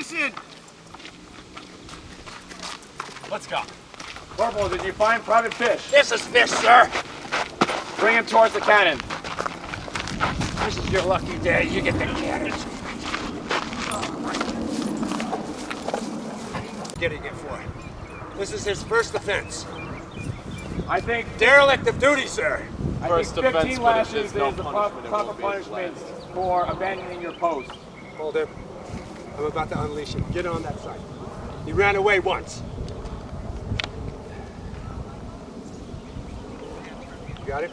Formation! Let's go. Corporal, did you find Private Fish? This is Fish, sir. Bring him towards the cannon. This is your lucky day. You get the cannon. Getting it for it. This is his first offense. I think Derelict of duty, sir. I think 15 lashes is the proper punishment for abandoning your post. Hold him. I'm about to unleash him. Get on that side. He ran away once. You got it?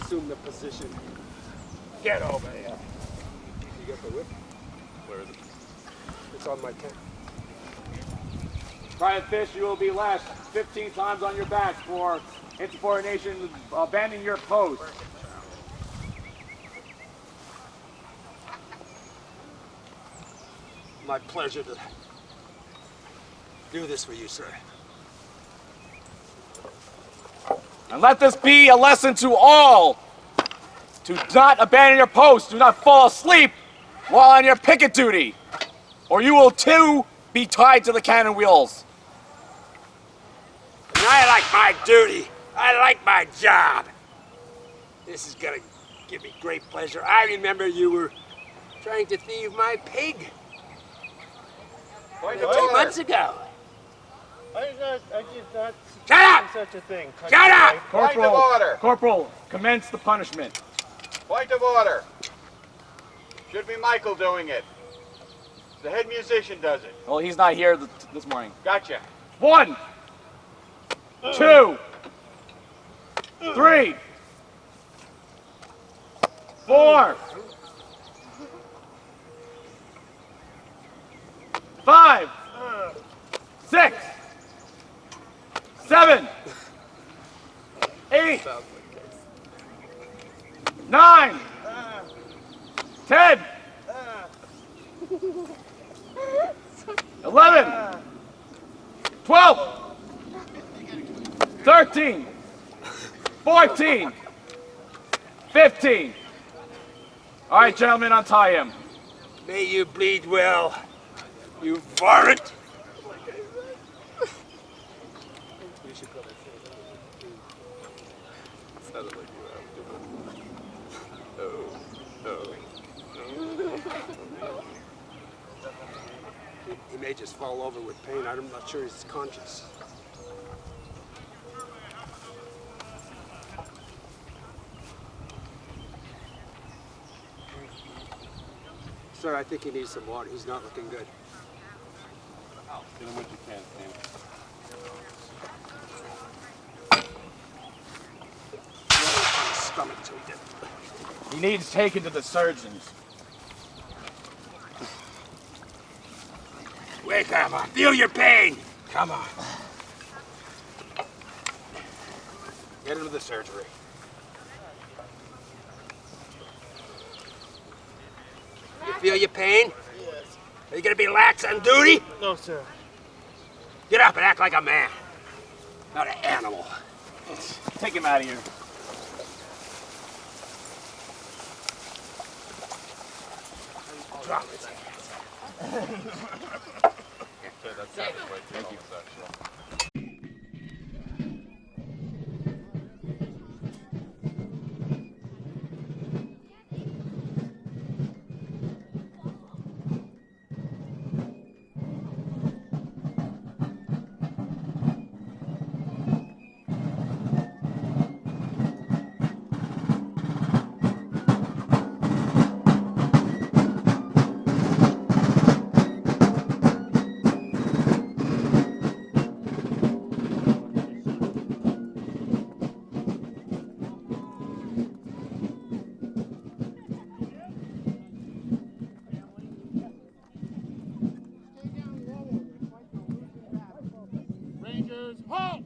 Assume the position. Get over here. You got the whip? Where is it? It's on my tent. Private Fish, you will be lashed 15 times on your back for insubordination, abandoning your post. My pleasure to do this for you, sir. And let this be a lesson to all. Do not abandon your post. Do not fall asleep while on your picket duty, or you will too be tied to the cannon wheels. And I like my duty. I like my job. This is gonna give me great pleasure. I remember you were trying to thieve my pig. 2 months ago. I did not Shut up! such a thing. Shut up! Point of order. Corporal, commence the punishment. Point of order. Should be Michael doing it. The head musician does it. Well, he's not here this morning. Gotcha. 1, 2, 3, 4, 5, 6, 7, 8, 9, 10, 11, 12, 13, 14, 15. All right, gentlemen, untie him. May you bleed well, you varmint. He may just fall over with pain. I'm not sure he's conscious. Sir, I think he needs some water. He's not looking good. Get him what you can, Sam. Stomach till death. He needs taken to the surgeons. Wake up. Feel your pain. Come on. Get him to the surgery. You feel your pain? Yes. Are you gonna be lax on duty? No, sir. Get up and act like a man, not an animal. Take him out of here. Drop his hands. Okay, that sounds way too homosexual. Rangers, halt!